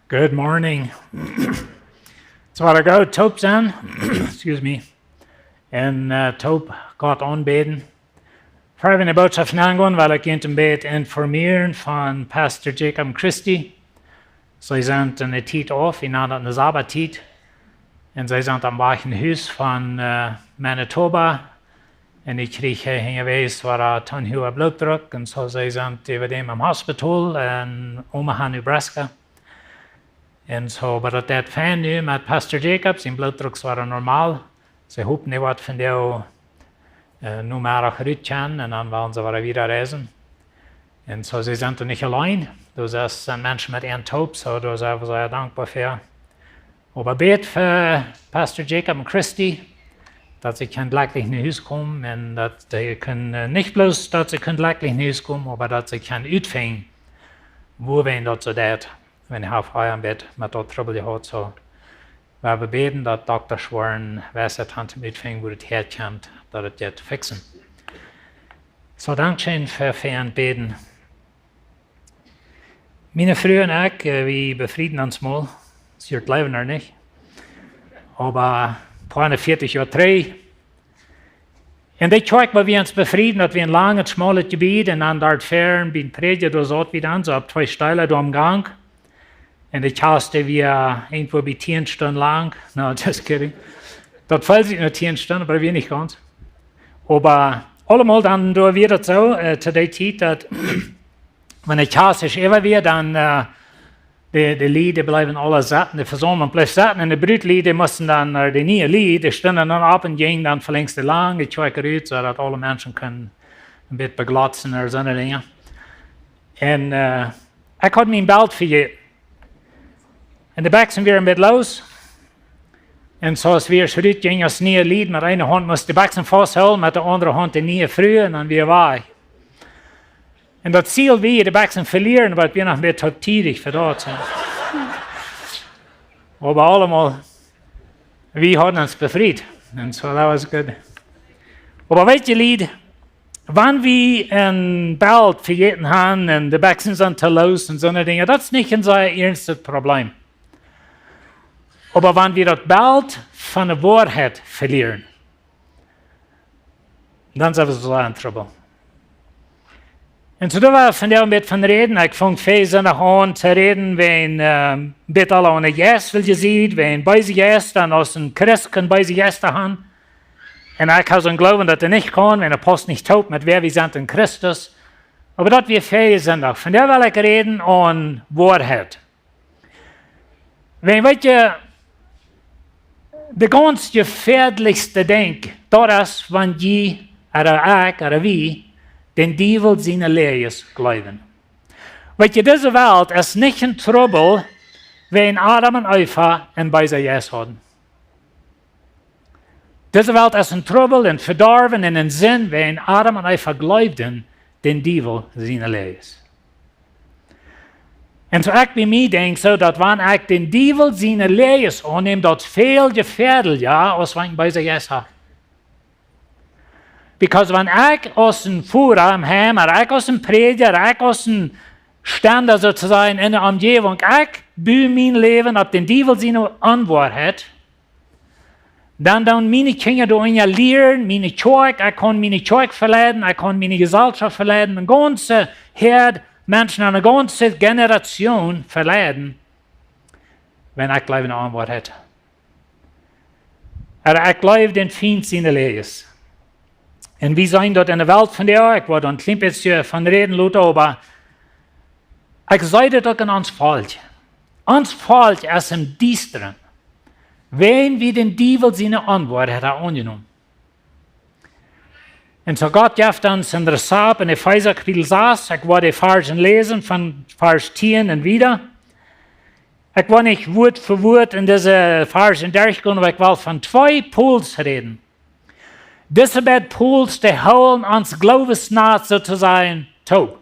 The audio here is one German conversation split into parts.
Good morning. Så var det gået Taub zijn, excuse me, en Taub gaat aanbeden. Voor we een boodschap aangaan, wil ik een beetje informeren van Pastor Jacob Christie. Zij zijn een tijd af, in een Sabbattijd. En zij zijn am Wagenhuis van Manitoba. En ik kreeg hingewezen waar toen heel bloeddruk. En zo zij zijn over dem am hospital in Omaha, Nebraska. En zo was dat fijn nu met Pastor Jacob. Zijn bloeddruk was normaal. Ze hoopten niet wat van jou nu maar uitgaan. En dan willen ze weer reizen. En zo ze zijn er niet alleen. Dus zijn mensen met een Taub. Zo daar zijn we zeer dankbaar voor. Maar bid voor Pastor Jacob Christie. Dat ze kan lekker naar huis komen. En dat ze kunnen, niet bloos dat ze kunnen lekker naar huis komen. Maar dat ze kan uitvinden. Wo we dat ze dat. Wenn ich auf eurem Bett mit dort Trouble gehabt so. Wir beten, dass Dr. Schwarn, wer es hat mitfängt, wo das herkommt, dass es jetzt fixen. So, Dankeschön für ein Beten. Meine Frau und ich, wir befrieden uns mal. Es wird Läwen noch nicht. Aber 40 Jahre 3. Und ich schaue, weil wir uns befrieden, dass wir ein langes, schmales Gebiet und dann dort fern, bin Prediger, da so wieder an, so ab 2 Steiler da am Gang. Und ich haste wir irgendwo bei 10 Stunden lang. No, just kidding. Das fällt sich nur 10 Stunden, aber wir nicht ganz. Aber allemal dann da wieder so, zu der Zeit, dass, wenn ich haste, ist immer wieder, dann, die Lieder bleiben alle satten, die Versammlung bleibt satten, und die Brütlieder mussten dann, die neue Lieder, die stunden dann ab und gingen dann verlängst lang. Ich schaue gut, so dass alle Menschen können ein bisschen beglatzen oder so eine Dinge. Und, ich hatte mir ein Bild für je. En de bek zijn weer een beetje los. En zoals weer schritt ging als nieuwe lied, met een hand moest de bek zijn vasthouden, met de andere hand de nieuwe vrouw, en dan weer wij. En dat ziel weer de bek zijn verlieren, wat we nog een beetje te tidig voor dat zijn. Maar allemaal, we hadden ons bevrijd. En zo, dat was goed. Maar weet je lied, wanneer we een beeld vergeten hebben, en de bek zijn te los en zo'n dingen, dat is niet een zo'n eerste probleem. Aber wenn wir das Bild von der Wahrheit verlieren, dann sind wir so in Trouble. Und so da war von der ein bisschen reden. Ich fange fest an zu reden, wenn ein bisschen alle ohne Gäste, will ihr sehen, wenn bei sich Gäste, dann aus dem Christ können bei sich Gäste haben. Und ich habe so einen Glauben, dass nicht kann, wenn der Post nicht taub mit wer wir sind in Christus. Aber dass wir fähig sind auch. Von der will ich reden an Wahrheit. Wenn, weißt du, de ganz gefährlichste Denk, dat is wenn je, oder ich, oder wir, den Teufel seine Lehres glauben. Weet je, diese Welt ist nicht in Trouble, wenn Adam und Eva ein Beiser Jes hatten. Diese Welt ist in Trouble, in Verdorben, in den Sinn, wenn Adam und Eva glaubten, den Teufel seine Lehres. En zo ik bij mij denk zo, dat wanneer ik den Teufel zijn lees aanneem, dat veel gefährlicher, als wanneer ik bij zich is heb. Because wanneer ik als een Führer am Heim, oder ik als een Prediger, ik als een Stander sozusagen in de omgeving, ik buur mijn leven op den Teufel zijn Antwoord, dan meine Kinder door in leren, meine Zeug, ik kan meine Zeug verleiden, ik kan meine Gesellschaft verleiden, mijn ganze Herd, Menschen eine ganze Generation verleiden, wenn ich glaube, eine Antwort hätte. Aber ich glaube, den Feind seine Lehres. Und wir sind dort in der Welt von der, ich wollte ein klein bisschen von reden, Luther, aber ich sage das an uns falsch. Uns falsch ist im Düsteren, wenn wir den Teufel seine Antwort hätte angenommen. Und so Gott gibt uns ein Rezept in Epheser Kapitel 6. Ich werde die Versen lesen von Vers 10 und wieder. Ich will nicht Wort für Wort in diese Versen durchgehen, aber ich will von 2 Pols reden. Diese beiden Pols, die holen uns Glaubensnaht sozusagen taub.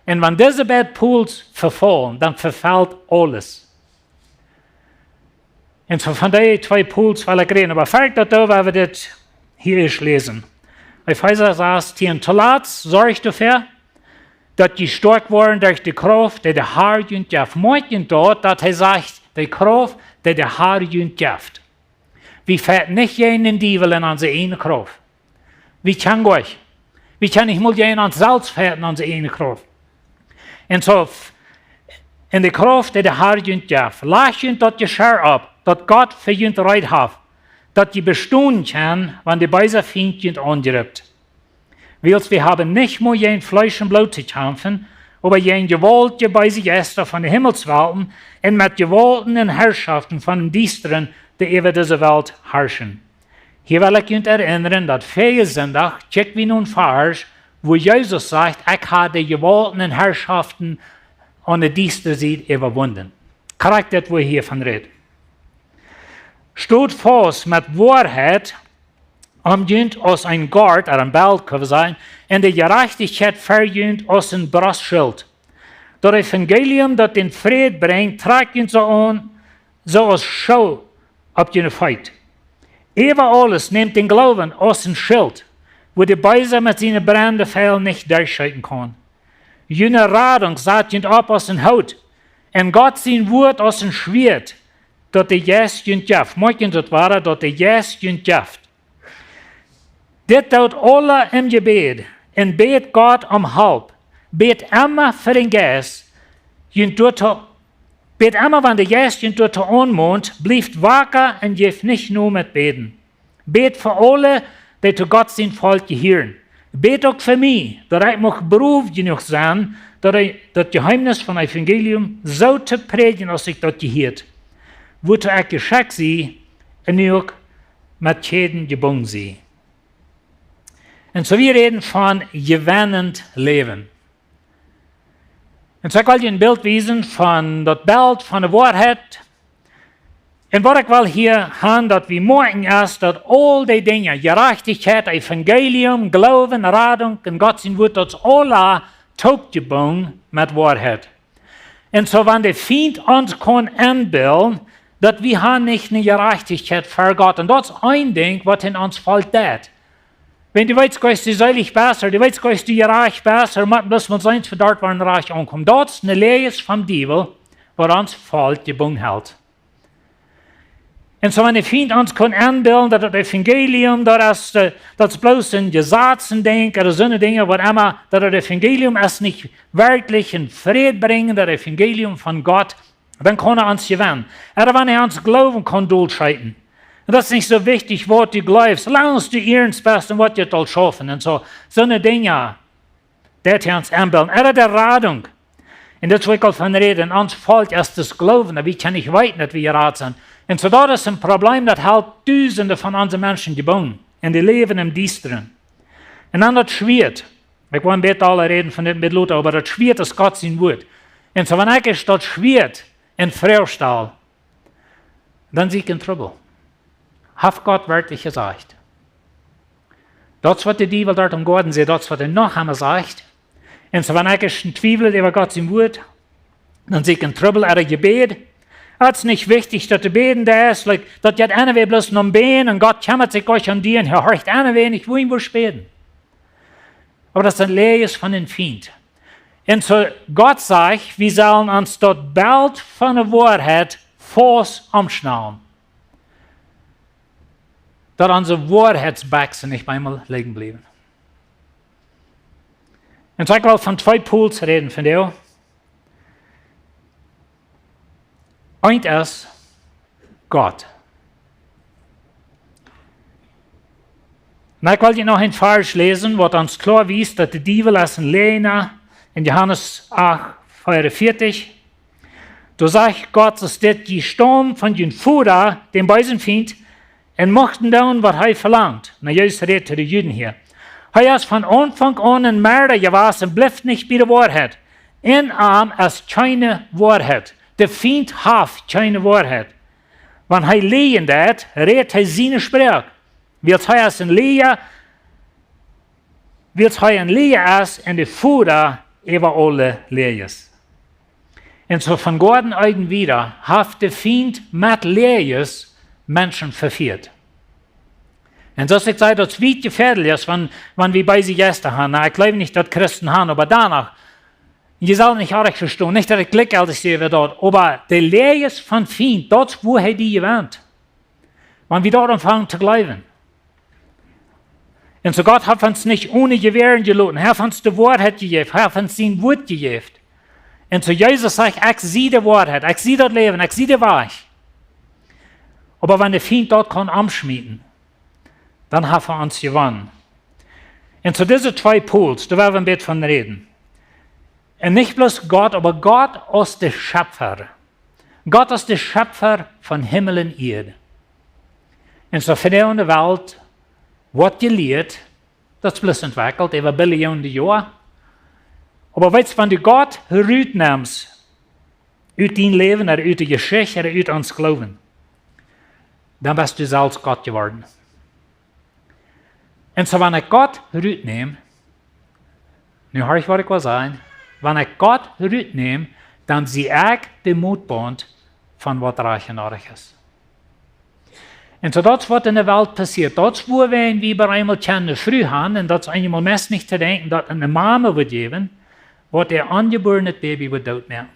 Und wenn diese beiden Pols verfallen, dann verfällt alles. Und so von den 2 Pols will ich reden. Aber folgt das da, weil wir das hier lesen. Epheser 6, 10. Zuletzt sorgt dafür, dass die stark waren durch die Kraft, die der Herr ihnen gibt. Manchen dort, dass er sagt, die Kraft, die der Herr ihnen gibt. Wir fährt nicht jeden Diebel in unsere eigene Kraft. Wie kann euch? Wie kann ich mal jeden ans Salz fährten in unsere eigene Kraft? Und so, in der Kraft, die der Herr ihnen gibt, lasst ihnen das Geschirr ab, dass Gott für ihnen bereit hat, dass die bestehen kann, wenn die böse Feind ihnen angreift. Weil wir haben nicht nur jeden Fleisch und Blut zu kämpfen, aber jeden Gewalt, die bei sich ist von den Himmelswelten und mit Gewalten und Herrschaften von den Düsteren, die über diese Welt herrschen. Hier will ich euch erinnern, dass viele Sonntag, check wie nun falsch, wo Jesus sagt, ich habe die Gewalten und Herrschaften an der Düster Seite überwunden. Korrekt, das, wo ich hiervon rede. Steht fast mit Wahrheit, umgehend aus ein Gard, oder ein Belt, kann sein, und die Gerechtigkeit vergehend aus ein Brustschild. Das Evangelium, das den Frieden bringt, trägt ihn so an, so als Schau auf den Feind. Über alles nimmt den Glauben aus ein Schild, wo die Böse mit seinen brennenden Pfeilen nicht durchschreiten kann. Jene Radung sagt ihn ab aus dem Haut, und Gott sein Wort aus dem Schwert, das die Jes ihn gibt. Manchen das war, dass die Jes ihn gibt. Das tut alle im Gebet, und bet Gott Hilfe. Bet immer für den Geist, bet immer, wenn der Geist ihn dort anmahnt, bleibt wacker und geht nicht nur mit beten. Bet für alle, die zu Gott sein Volk gehören. Bet auch für mich, dass ich mich berufen genug sein, dass ich das Geheimnis von Evangelium so zu predigen, als ich das gehört. Wozu ich geschickt sie, und auch mit Schäden gebunden sie. Und so wir reden von Jewennent Läwen. Und so will ich ein Bild weisen von das Bild von der Wahrheit. Und was ich will hier haben, dass wir morgen ist, dass all die Dinge, Gerechtigkeit, Evangelium, Glauben, Radung und Gott sein Wort, das alle taubgebunden mit Wahrheit. Und so, wenn der Feind uns kann anbilden, dass wir haben nicht eine Gerechtigkeit für Gott. Und das ist ein Ding, was in uns fällt. Wenn du weißt, dass du seilig besser, du weißt, dass du reich besser, müssen wir uns eins für dort, wo ein Reich ankommt. Das ist eine Lehre vom Teufel, was uns fällt, die Bung hält. Und so, wenn der Feind uns kann anbilden, dass das Evangelium, das bloß ein Gesetzding oder so eine Dinge, was immer, dass das Evangelium ist nicht wirklich in Frieden bringen, das Evangelium von Gott, dann kann uns gewinnen. Aber wenn uns Glauben kann durchschreiten. Und das ist nicht so wichtig, was du glaubst. Solange du ernst bist und was du sollst schaffen. Und so eine Dinge, das uns anbilden. Oder der Radung. Und das will ich von reden. Uns fällt erst das Glauben. Wie kann ich weiten, dass wir rat sind? Und so das ist ein Problem, das hält Tausende von unseren Menschen gebunden. Und die leben im Düsteren. Und dann das Schwert. Ich will nicht alle reden von dem mit Luther, aber das Schwert ist Gott sein Wort. Und so wenn ich das Schwert in Freustall, dann sehe ich in Trouble. Hat Gott wirklich gesagt. Das, was die Teufel dort am Garten sieht, das, was er noch einmal sagt. Und so, wenn ich zweifle über Gott im Wort, dann sehe ich in Trouble, Gebet. Es ist nicht wichtig, dass du beten da ist, dass jetzt einer will bloß noch beten und Gott kümmert sich euch um die und er horcht einer will nicht, wo ihm wohl beten. Aber das ist ein Lehre von den Feind. Und so, Gott sagt, wir sollen uns dort Bild von der Wahrheit fast umschnauen. Dass unsere Wahrheitsbachsen nicht einmal liegen bleiben. Und ich will von zwei Pools reden von dir. Eins ist Gott. Und ich will dir noch ein Vers lesen, was uns klar wies, dass die Teufel ist ein Lehner in Johannes 8, 44. Da sagt Gott, dass das die Sturm von den Fuder, dem bösen Feind, und mochten tun, was er verlangt. Na, Jesus redet zu den Juden hier. Er ist von Anfang an ein Mörder gewesen und bleibt nicht bei der Wahrheit. In ihm ist keine Wahrheit. Der Feind hat keine Wahrheit. Wenn er lehen dat, redet er seine Sprache. Weil er ist ein Leher, ist und der Fuder über alle Lehres. Und so von Gott eigen wieder hat der Feind mit Lehres Menschen verführt. Und das ist das weit gefährlich ist, wenn wir bei sich Gäste haben. Ich glaube nicht, dass Christen haben, aber danach, Je zal niet erg verstaan, niet dat ik klik altijd steven dort, aber de lees van Feind, dat wo hij die gewend. Want wie dort anfangen te geloven. Und so Gott hat uns nicht ohne Gewähren gelassen, er hat uns die Wahrheit gegeben, er hat uns sein Wort gegeben. Und so Jesus sagt, ich sehe die Wahrheit, ich sehe das Leben, ich sehe die Wahrheit. Aber wenn der Feind dort kann anschmieden, dann hat er uns gewonnen. Und so diese zwei Pols, da werden wir ein bisschen von reden. Und nicht bloß Gott, aber Gott ist der Schöpfer. Gott ist der Schöpfer von Himmel und Erde. Und so für die in der Welt wird gelehrt, das ist bloß entwickelt, über Billionen Jahre. Aber weißt du, wenn du Gott herausnimmst, aus dein Leben, oder aus der Geschichte, oder aus uns Glauben, dann bist du selbst Gott geworden. Und so, wenn ich Gott herausnehme, nu höre ich, was ich will sagen, wenn ich Gott herausnehme, dann sehe ich den Mutband von was reich und arg ist. Und so das, was in der Welt passiert, das, wo wir wie bei einmal kennen, früh haben, und das einmal meist nicht zu denken, dass eine Mama wird geben, wird der angeborene Baby wird Daut nehmen.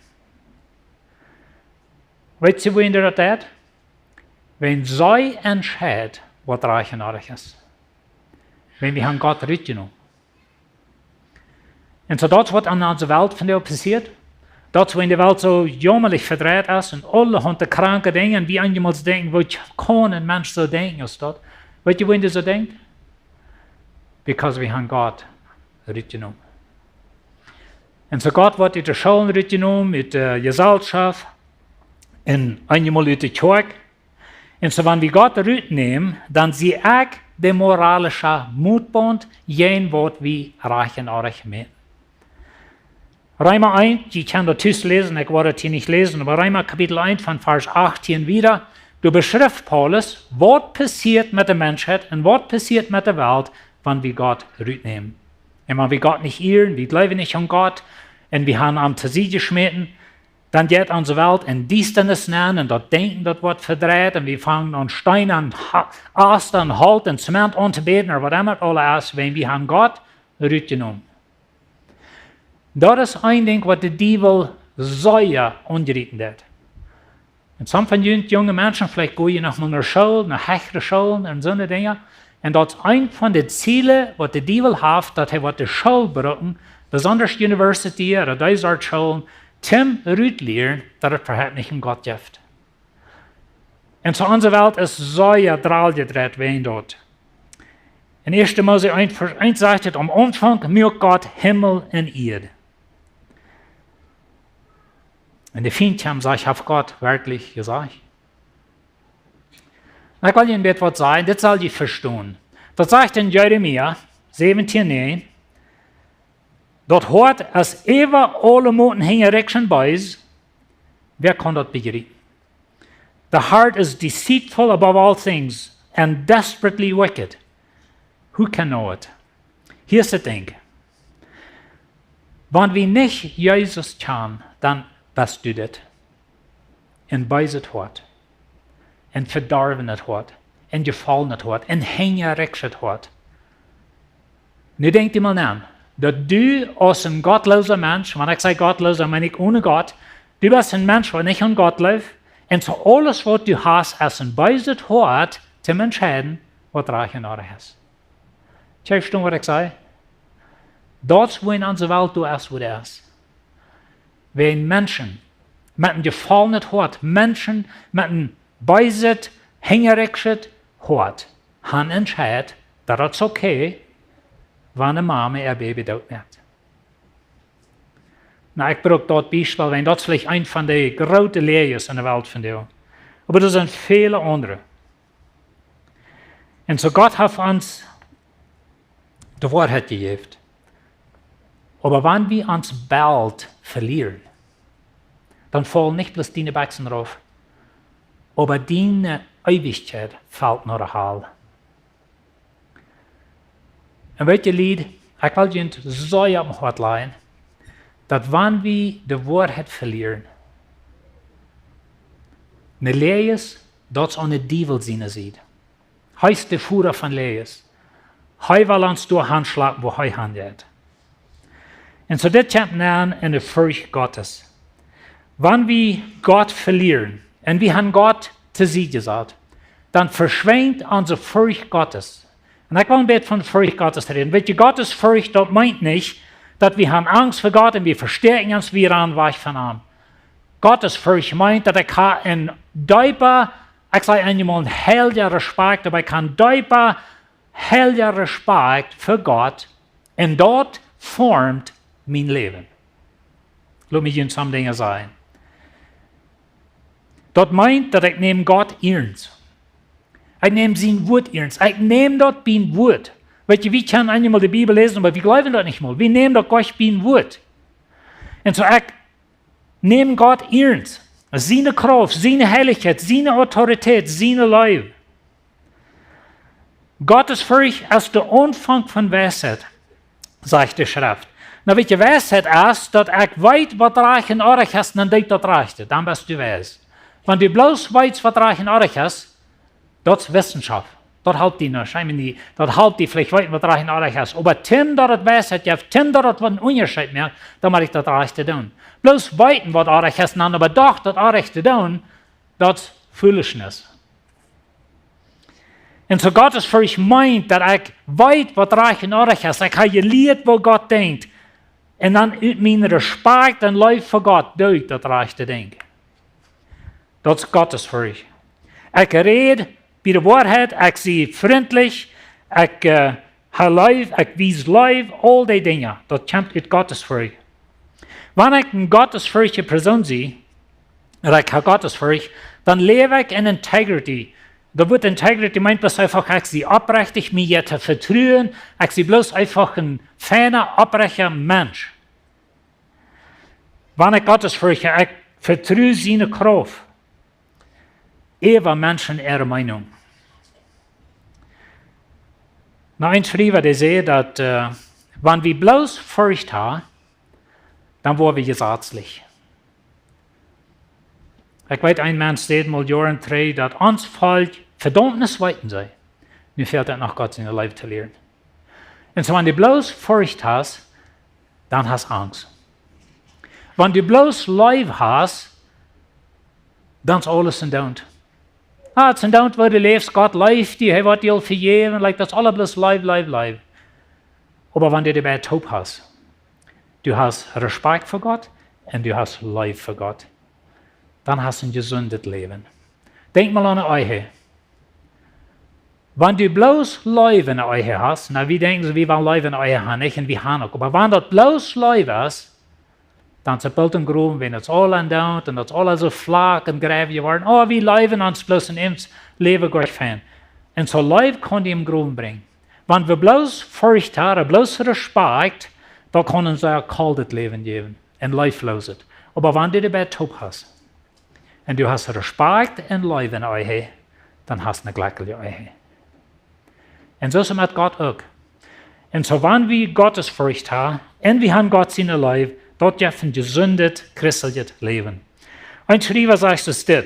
Weißt du, wohin das hat? Wenn sie entscheidet, was reich und arg ist. Wenn wir haben Gott rausgenommen. Und so das, was an unserer Welt von der passiert, das, wo in der Welt so jammerlich verdreht ist und alle haben die kranke Dinge, und wie einmal denken, wo kein ein Mensch so denken ist dort. Weißt du, wohin der so denkt? Because wir haben Gott rausgenommen. Und so Gott wird in der Schule rausgenommen, mit der Gesellschaft, und einmal in der Kirche. Und so wenn wir Gott rausnehmen, dann sehe ich den moralischen Mutband, jen Wort wie reich und arg mit. Römer 1, ich kann das lesen, ich werde das hier nicht lesen, aber Römer Kapitel 1 von Vers 18 wieder, du beschrift Paulus, was passiert mit der Menschheit und was passiert mit der Welt, wenn wir Gott rausnehmen. Und wenn wir Gott nicht ehren, wir glauben nicht an Gott, und wir haben am Tasie geschmitten, dann geht unsere Welt in Düsternis nennen und das Denken, das wird verdreht, und wir fangen an Stein an, Ast an, Halt und Zement an zu beten, oder was immer alles ist, wenn wir haben Gott rausgenommen. Das ist ein Ding, was der Teufel sehr angerichtet hat. Und some von jungen Menschen, vielleicht gehen nach einer Schule, nach höheren Schulen und so eine Dinge. Und das ist ein von den Zielen, was der Teufel hat, dass er die Schule brauchen, besonders University oder diese Art Schulen, zum Rütlieren, dass es überhaupt nicht um Gott gibt. Und so unsere Welt ist sehr drahl gedreht wegen dort. In 1. Mose 1, Vers 1 sagt es, am Anfang macht Gott Himmel und Erde. Und der Feind kam, sagt, ich habe Gott wirklich gesagt. Ich will Ihnen etwas sagen, das soll ich verstehen. Das sagt in Jeremia 17,9, dort hört, als ever alle Moten hingereckchen beis, wer kann das begreifen? The heart is deceitful above all things and desperately wicked. Who can know it? Hier ist das Ding. Wenn wir nicht Jesus kennen, dann bist du das. Und beiset hat. Und verdorbenet hat. Und gefallenet hat. Und hingereckschet hat. Nu denk dir mal an, dass du als ein gottloser Mensch, wenn ich sage gottloser, meine ich ohne Gott, du bist ein Mensch, der nicht an Gott lebt, und so alles, was du hast, als ein beiset hat, zum entscheiden, was reich und arg ist. Verstehst du, was ich sage? Das, wo in unserer Welt du ist, wo du ist. Wenn Menschen mit einem gefallenen Hort, Menschen mit einem beiset, hingereckschet Hort, haben entscheidet, dass es okay ist, wenn eine Mama ihr Baby dort nimmt. Na, ich brauche dort Beispiel, wenn das vielleicht ein von den großen Lehren in der Welt von dir. Aber das sind viele andere. Und so Gott hat uns die Wahrheit gegeben. Aber wenn wir uns bald verlieren, dann fallen nicht bloß deine Baxen drauf, aber deine Ewigkeit fällt nur ein Hall. Und weißt du, Lied, ich will dir so am Hart legen, dass wenn wir die Wahrheit verlieren, eine Lees, das an der Teufel seine sieht. Heißt der Führer von Lees. Hij will uns durch Handschlag, wo hij handelt. Und so das kommt an in der Furcht Gottes. Wenn wir Gott verlieren, und wir haben Gott zu sie gesagt, dann verschwindet unsere Furcht Gottes. Und ich will ein bisschen von Furcht Gottes reden. Weil die Gottes Furcht dort meint nicht, dass wir haben Angst vor Gott und wir verstärken uns wie ran weich von ihm. Gottes Furcht meint, dass ich ein Däuper, ich sage einmal ein heiliger Respekt, aber ich kann Däuper, heiliger Respekt für Gott und dort formt mein Leben. Lass mich Ihnen some Dinge sagen. Dort meint, dass ich nehme Gott ernst. Ich nehme sein Wort ernst. Ich nehme dort mein Wort. Weißt du, wir können einmal die Bibel lesen, aber wir glauben dort nicht mal. Wir nehmen dort Gott mein Wort. Und so ich nehme Gott ernst. Seine Kraft, seine Heiligkeit, seine Autorität, seine Liebe. Gottes Furcht ist der Anfang von Weisheit, sagt die Schrift. Na, weet je, Weisheit ist, dass ich weiß, was reich in Orig ist, dann denk das Reichte. Dann bist du weis. Wenn du bloß weißt, was reich in Orig ist, das ist Wissenschaft. Das hält die nicht. Ich meine, das hält die vielleicht weit, was reich in Orig ist. Aber Tim, dass das Weisheit gibt, Tim, dass das einen Unterschied merkt, dann mache ich das Reichte tun. Bloß weiten, was Orig ist, dann aber doch das Reichte tun, das ist Foolishness. Und so Gottes Furcht meint, dass ich weiß, was reich in Orig ist. Ich habe gelehrt, wo Gott denkt. Und dann uit mijn Respekt en lief voor God doe dat rechte ding. Dat is Gottes Furcht. Ik red bij de waarheid, ik zie vriendelijk, ik lief, ik wies lief, al die dingen. Dat komt uit Gottes Furcht. Wanneer ik een Gottes Furchtje persoon zie, en ik heb Gottes Furcht, dan leef ik in integrity. Da wird Integrity meint bloß einfach, ich sie aufrichtig, mich jetzt vertrauen, ich sie bloß einfach ein feiner, aufrechter Mensch. Wenn ich Gottes fürchte, ich vertraue seine Kraft. Ewa Menschen ihre Meinung. Na, eins früher, der sagt, dass, wenn wir bloß Furcht haben, dann waren wir gesetzlich. Ich weiß, ein Mensch steht mal Jahren drei, dass uns Volk Verdammnis weiten sei. Mir fehlt das nach Gott in der Leben zu lernen. Und so, wenn du bloß Furcht hast, dann hast du Angst. Wenn du bloß Leben hast, dann ist alles in Daut. Es ist in Daut, wo du lebst, Gott läuft dir, er wird dir vergeben, like, das ist alles bloß Leib. Aber wenn du dabei taub hast, du hast Respekt für Gott und du hast Liebe für Gott, dann hast du ein gesundes Leben. Denk mal an euch. Wenn du bloß Liebe in euch hast, na, wir denken so, wir wollen Liebe in euch haben, nicht, und wir haben auch. Aber wenn das bloß Liebe ist, dann ist es bald ein Gruben, wenn es all an Daut und es alles so flach und gräb geworden. Oh, wir leben uns bloß in uns Leben Gott fan. Und so Liebe kann die im Gruben bringen. Wenn wir bloß Furcht haben, bloß Respekt, dann kann uns ein kaltes Leben geben, ein leifloses. Aber wenn du dabei taub hast, und du hast Respekt und Liebe in euch, dann hast du eine glückliche euch. Und so ist es mit Gott auch. Und so, wenn wir Gottes Furcht haben, und wir haben Gott seine Liebe, dort gibt ein gesundes, christliches Leben. Ein Schreiber sagt es das.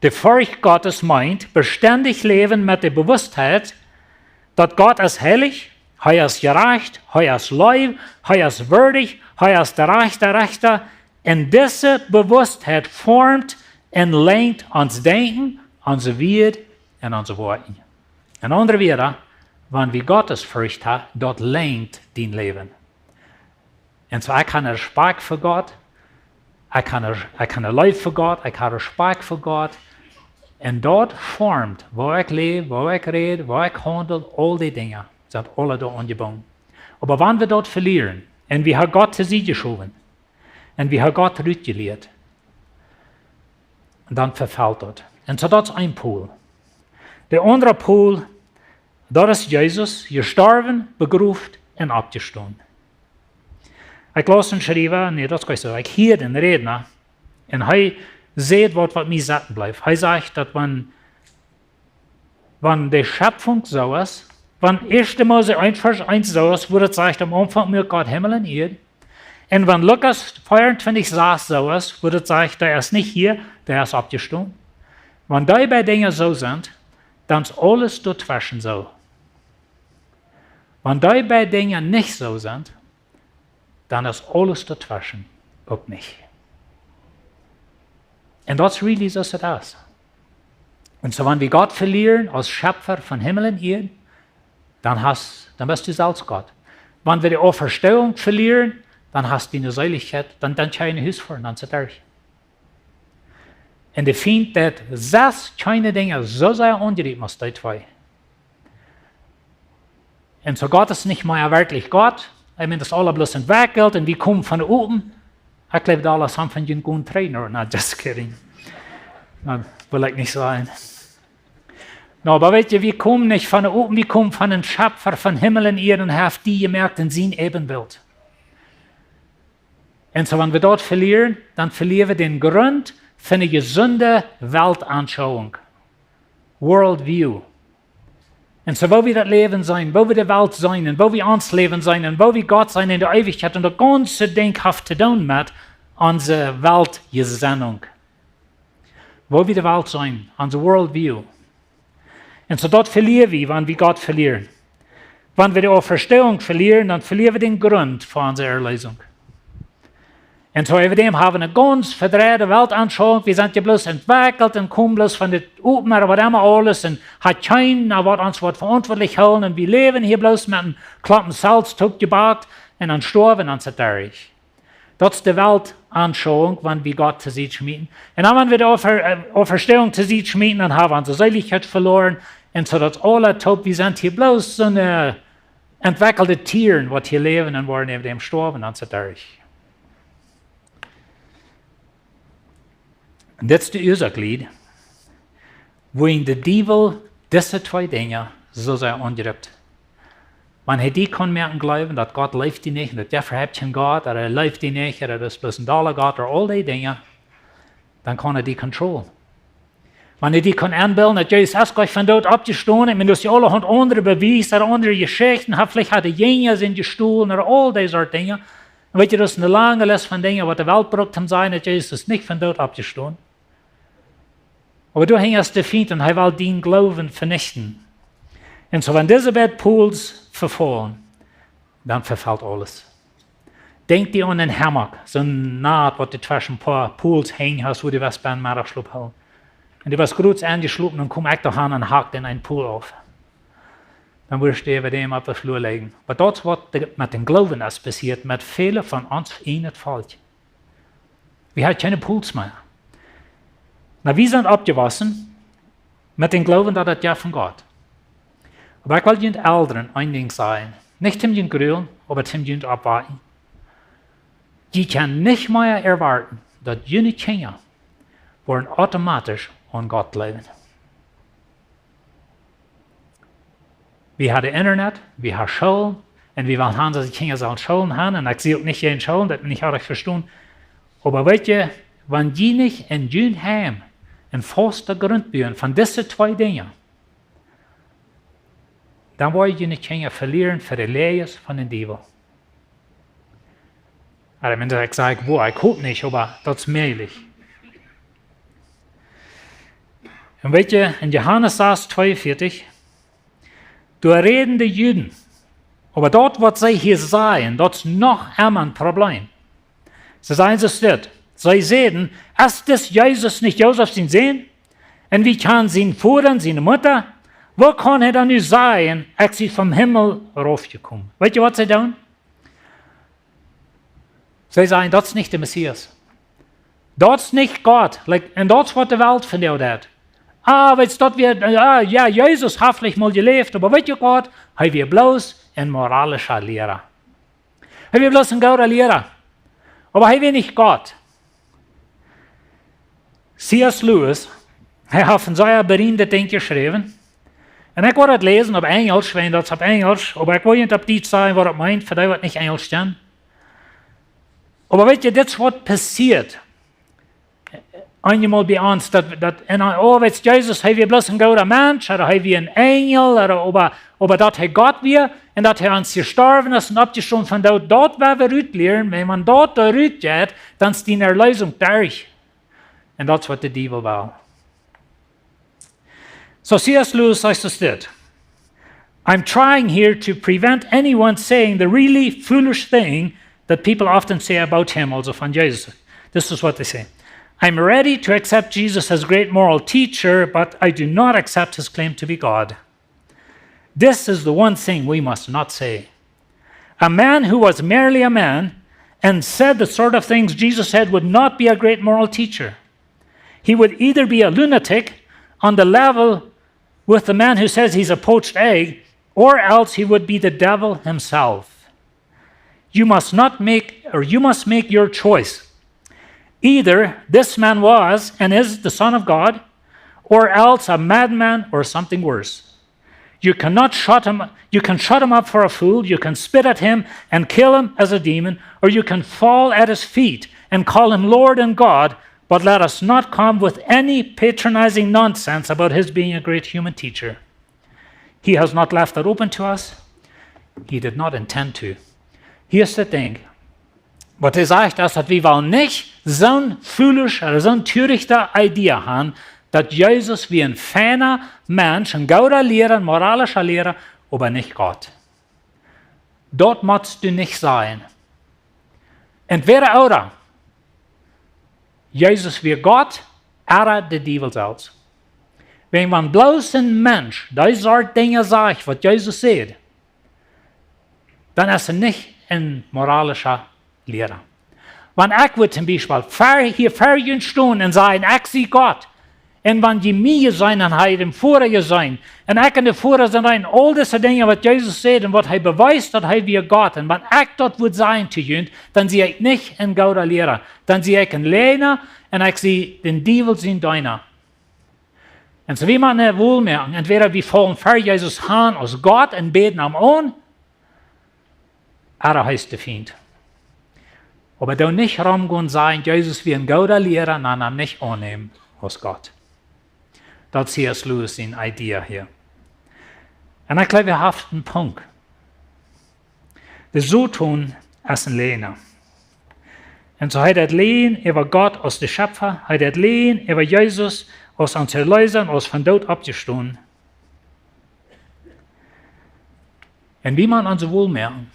Die Furcht Gottes meint, beständig leben mit der Bewusstheit, dass Gott ist heilig, er ist gerecht, er ist lieb, er ist würdig, er ist der Rechte. Und diese Bewusstheit formt und lenkt uns Denken, unser Wert und unsere Worte. In anderen Worten, wenn wir Gottes Furcht haben, dort lenkt dein Leben. Und so, ich habe Respekt für Gott, ich habe Liebe für Gott, ich habe Respekt für Gott. Und dort formt, wo ich lebe, wo ich rede, wo ich handle, all die Dinge, sind alle dort angebunden. Aber wenn wir dort verlieren, und wir haben Gott zu sich geschoben, und wir haben Gott rüttelehrt, dann verfällt das. Und so, das ist ein Pool. Der andere Pool, das ist Jesus, gestorben, begraven und abgestanden. Ich las een schrijver, nee, dat kan je zeggen, ik hier den Redner, en hij zegt wat mij zaten blijft. Hij zegt dat wenn die Schöpfung so ist, wenn 1. Mose 1, Vers 1 so ist, wo es sagt, am Anfang mir Gott Himmel und Erde, und wenn Lukas 24 sagt so ist, wo es sagt, der ist nicht hier, der ist abgestanden. Wenn die beiden Dinge so sind, dann ist alles dazwischen so. Wenn die beiden Dinge nicht so sind, dann ist alles dazwischen auch nicht. Und das really so sieht aus. Und so, wenn wir Gott verlieren als Schöpfer von Himmel und Erde, dann bist du selbst Gott. Wenn wir die Auferstehung verlieren, dann hast du eine Seiligkeit, dann keine Hüs vor, dann ist es. Und ich finde, dass 6 kleine Dinge so sehr angerieben muss, die 2. Und so Gott ist nicht mehr wirklich Gott. Ich meine, das alles bloß entwickelt und wir kommen von oben. Ich glaube, alles haben von den guten Trainer. No, just kidding. Das will ich nicht sagen. No, aber weißt du, wir kommen nicht von oben, wir kommen von einem Schöpfer von Himmel und Erde und haben die gemerkt in sein Ebenbild. Und so, wenn wir dort verlieren, dann verlieren wir den Grund für eine gesunde Weltanschauung. Worldview. Und so, wo wir das Leben sein, wo wir die Welt sein, und wo wir uns Leben sein, und wo wir Gott sein in der Ewigkeit, und das ganze Ding hat zu tun mit unserer Weltgesinnung. Wo wir die Welt sein, unser Worldview. Und so dort verlieren wir, wenn wir Gott verlieren. Wenn wir die Auferstehung verlieren, dann verlieren wir den Grund für unsere Erlösung. Und so über dem haben wir eine ganz verdrehte Weltanschauung. Wir sind ja bloß entwickelt und kommen bloß von der oben, aber was immer alles und hat keiner, was uns verantwortlich halten. Und wir leben hier bloß mit einem Klappen Salz, gebackt und dann sterben und so durch. Das ist die Weltanschauung, wenn wir Gott zu sich schmieden. Und dann, wenn wir die Auferstehung zu sich schmieden, dann haben wir unsere Seligkeit verloren. Und so das alle top, wir sind hier bloß so eine entwickelte Tiere, die hier leben und wollen neben dem sterben und so durch. Und das ist die Ursache, wo ihn der Teufel diese 2 Dinge so sehr angreift. Wenn er die kann merken, glauben, dass Gott lebt die nicht, dass der verhebt ihn Gott, oder er lebt die nicht, oder das ist bloß ein Dollar Gott, oder all die Dinge, dann kann er die kontrollieren. Wenn er die kann anbilden, dass Jesus erst gleich von dort abgestanden, ich meine, das ist ja alle andere Beweise, oder andere Geschichten, vielleicht hat er Jünger sind gestohlen, oder all diese Dinge. Und weißt du, das ist eine lange Liste von Dingen, was die Welt braucht, um sein, dass Jesus nicht von dort abgestanden. Aber du hängst der Feind und er will den Glauben vernichten. Und so, wenn diese beiden Pools verfallen, dann verfällt alles. Denk dir an einen Hammock, so ein Naht, was du zwischen ein paar Pools hängen hast, wo du was beim Mittagsschlaf hast. Und du warst kurz angeschlafen und komm echt daheim und hakt in einen Pool auf. Dann würdest du über dem auf den Flur legen. Aber das, was mit dem Glauben ist passiert, mit vielen von uns nicht falsch. Wir haben keine Pools mehr. Na, wir sind abgewaschen mit dem Glauben, dass das ja von Gott. Aber ich will den Eltern ein Ding sagen. Nicht zum den Grülen, aber zum den Abwarten. Die können nicht mehr erwarten, dass jene Kinder wollen automatisch an Gott leben. Wir haben Internet, wir haben Schulen, und wir wollen haben, dass die Kinder sollen Schulen haben, und ich sehe auch nicht jeden Schulen, das nicht richtig verstehen. Aber weißt du, wenn die nicht in den Heim ein fester Grund bauen von diesen 2 Dingen, dann wollen die Kinder verlieren für die Lehre von den Teufel. Also, wenn ich sage, ich hoffe nicht, aber das ist möglich. Und weißt du, in Johannes 42, da reden die Juden, aber dort, was sie hier sagen, das ist noch einmal ein Problem. Sie sagen es dort. Sie sehen, ist das Jesus nicht Josef sein Sohn? Und wie kann sein Vater, seine Mutter? Wo kann er dann nur sagen, ich bin vom Himmel raufgekommen? Weißt du, was sie tun? Sie sagen, das ist nicht der Messias. Das ist nicht Gott. Und das ist, was die Welt von dir hat. Weißt du, ja, Jesus hat vielleicht mal gelebt, aber weißt du Gott, er wird bloß ein moralischer Lehrer. Er wird bloß ein guter Lehrer. Aber er wird nicht Gott. C.S. Lewis, er hat ein sehr berühmtes Ding geschrieben. Und ich wollte das lesen auf Englisch, wenn das auf Englisch, aber ich wollte nicht auf die sagen, was er meint, für die, was nicht Englisch stehen. Aber weißt du, das ist, was passiert. Einmal bei uns, weißt du, Jesus, er wird bloß ein guter Mensch, oder er wird ein Engel, aber dass er Gott wird, und dass er uns gestorben ist und abgestorben von dort werden wir lernen, wenn man dort geht, dann ist die Erlösung durch. Und das ist, was der Teufel will. So C.S. Lewis says this: I'm trying here to prevent anyone saying the really foolish thing that people often say about him, also von Jesus. This is what they say. I'm ready to accept Jesus as great moral teacher, but I do not accept his claim to be God. This is the one thing we must not say. A man who was merely a man and said the sort of things Jesus said would not be a great moral teacher. He would either be a lunatic on the level with the man who says he's a poached egg, or else he would be the devil himself. You must make your choice. Either this man was and is the Son of God, or else a madman or something worse. You can shut him up for a fool, you can spit at him and kill him as a demon, or you can fall at his feet and call him Lord and God, but let us not come with any patronizing nonsense about his being a great human teacher. He has not left that open to us. He did not intend to. Here's the thing. Wat hij zegt, is dat we wel niet zo'n foolish oder zo'n törichte Idee haben, dass Jesus wie ein feiner Mensch, ein guter Lehrer, ein moralischer Lehrer, aber nicht Gott. Dort musst du nicht sein. Entweder oder. Jesus wie Gott, oder der Teufel selbst. Wenn man bloß ein Mensch diese Art Dinge sagt, was Jesus sagt, dann ist er nicht ein moralischer Lehrer. Wenn ich zum Beispiel hier vor stehen und sagen, ich sehe Gott, und wenn die mir sein und er im Vorher sein, und ich in der Vorher sein, all diese Dinge, was Jesus sagt und was er beweist, dass er wie Gott, und wenn ich dort wird sein zu jünd, dann sehe ich nicht ein guter Lehrer, dann sehe ich einen Lehner und ich sehe den Teufel sein Deiner. Und so wie man wohl merken, entweder wir fallen vor Jesus an als Gott und beten am an, oder heißt der Feind. Aber da nicht rumgehen und sagen, Jesus wie ein guter Lehrer, nein, nicht annehmen als Gott. Das ist C.S. Lewis in Idee hier. Und ich glaube, wir haben einen Punkt. Das so tun als ein Lehner. Und so hat er lehnen über Gott als der Schöpfer, hat er lehnen über Jesus als uns Erlöser und als von Daut abgestanden. Und wie man uns wohl merken.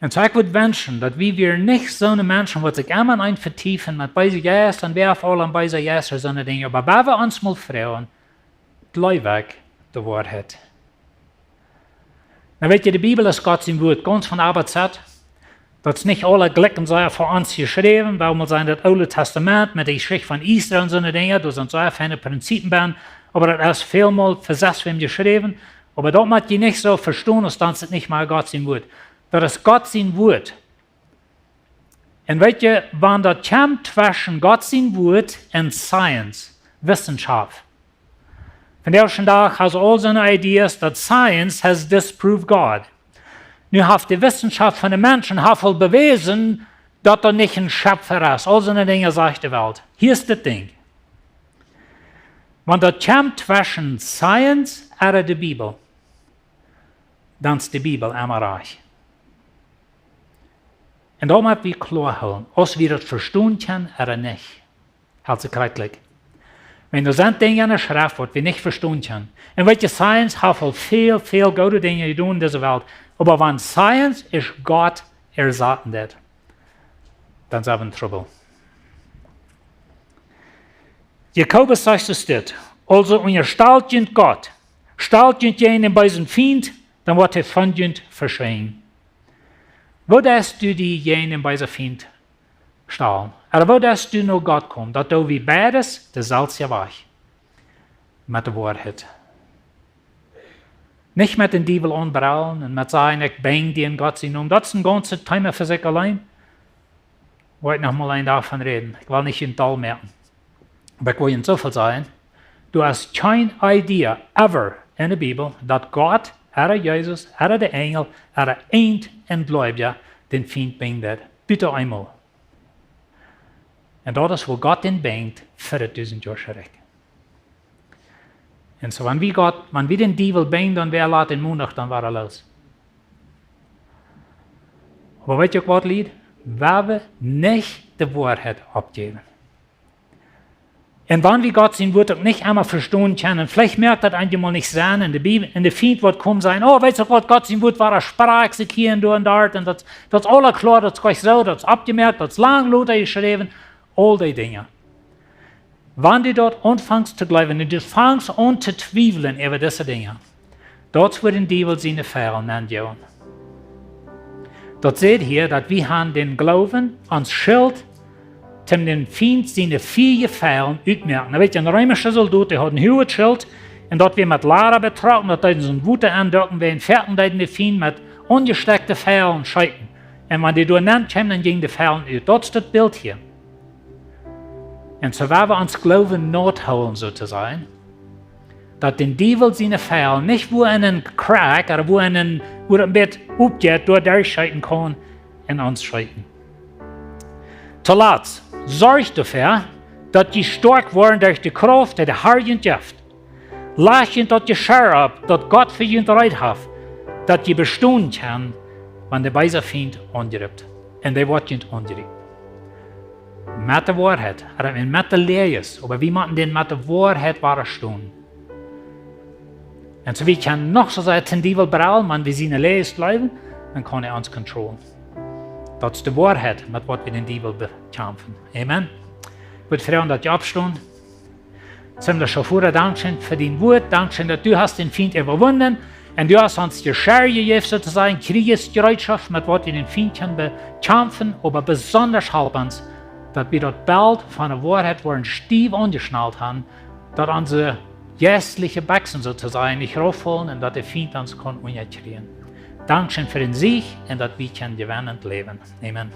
Und so ich würde wünschen, dass wir nicht so eine Menschen, die sich immer ein vertiefen mit beise Jes und wer vor allem beise Jes oder so eine Dinge, aber wenn wir uns mal fragen, gleich weg die Wahrheit. Dann weet je, die Bibel ist Gott sein Wort, ganz von A bis Z. Das ist nicht alle Glicken sei für uns geschrieben, weil wir sein das Alte Testament mit der Geschichte von Israel und so eine Dinge, da sind so feine Prinzipien bei, aber das ist vielmal versetzt wem geschrieben, aber dort muss je nicht so verstehen, als dann ist nicht mal Gott sein Wort. Das ist Gott sein Wort. Und weet je, wenn das kommt zwischen Gott sein Wort und Science, Wissenschaft. Von der ersten Tag has all seine Ideas that science has disproved God. Nu hat die Wissenschaft von den Menschen wohl bewiesen, dass er nicht ein Schöpfer ist. All seine Dinge sagt die Welt. Hier ist das Ding. Wenn das kommt zwischen Science und der Bibel, dann ist die Bibel immer reich. Und da muss wir klar halten, ob wir das verstehen können oder nicht. Halt sich rechtlich. Wenn da sind Dinge in der Schrift, die wir nicht verstehen können. Und welche Science hat viel gute Dinge getan in dieser Welt. Aber wenn Science ist Gott sagt das, dann sind wir in Trouble. Jakobus sagt es dit. Also, wenn ihr stalt Gott, stalt jenen bei seinem Feind, dann wird er von jenen verschwinden. Wo darfst du die jenen bei seinem Feind stahlen? Oder wo darfst du nur Gott kommen? Dat du wie beides, das sollst ja weg. Mit der Wahrheit. Nicht mit den Teufel anbrauen und mit sagen, ich bin die in Gott sein. Das ist ein ganzes Thema für sich allein. Ich wollte noch mal ein davon reden. Ich will nicht in Tal merken. Aber ich will Ihnen so viel sagen. Du hast keine Idee, ever in der Bibel, dass Gott, oder Jesus, oder der Engel, oder ein Gläubiger den Feind bindet. Bitte einmal. Und das ist, wo Gott den bindet, 4000 Jahre zurück. Und so, wenn wir den Teufel binden, dann wer lässt den Mund, dann war er los. Aber weißt du, was Lied? Wenn wir nicht die Wahrheit abgeben. Und wenn wir Gott sein Wort auch nicht einmal verstehen können, vielleicht merkt das einmal nicht sein, in der Bibel, in der Feind wird kommen sein, oh, weißt du Gott sein Wort war eine Sprache hier und dort, und das ist alles klar, das ist so, das ist abgemerkt, das ist lang geschrieben, all die Dinge. Wenn du dort anfängst zu glauben, und du fängst an zu zweifeln über diese Dinge, dort wird der Teufel seine Fähren nennen. Dort seht ihr, dass wir haben den Glauben ans Schild, zum den Feind seine 4 Fähren ausmerken. Da wird ein römischer Soldat, der hat ein hohes Schild, und dort wird mit Lara betragen, dort so ein Wute andrücken, wie ein Ferken, den Feind mit ungesteckten Fähren scheiten. Und wenn die durchnimmt, kommen dann gegen die Fähren aus. Dort ist das Bild hier. Und so werden wir uns Glauben notholen, sozusagen, dass den Teufel seine Fähren nicht wo einen Crack oder wo ein Bett aufgeht, durchscheiten kann, in uns scheiten. Zuletzt, sorgt dafür, dass die stark werden durch die Kraft der Heiligen Geist. Lasst ihnen das Geschirr ab, das Gott für ihn bereit hat, dass die bestehen kann, wenn der böse Feind angreift. Und der wird nicht angreifen. Mit der Wahrheit, oder mit der Lehre, aber wir müssen den mit der Wahrheit stehen. Und so wie kann noch so sein, den Teufel brauchen, wenn wir seine Lehre bleiben, dann kann er uns kontrollieren. Das ist die Wahrheit, mit was wir den Teufel bekämpfen. Amen. Ich würde fragen, dass ihr abstehen. Ziemlich schon vorher, Dankeschön für dein Wort. Dankeschön, dass du hast den Feind überwunden. Und du hast uns die Schere gegeben, sozusagen, Kriegsbereitschaft, mit was wir den Feind bekämpfen, aber besonders halb uns, dass wir das Bild von der Wahrheit, wo ein Stief angeschnallt haben, dass unsere geistliche Baxen sozusagen nicht raufholen und dass der Feind uns unkriegen kann. Dankeschön für den Sieg und dass wir Jewennent leben. Amen.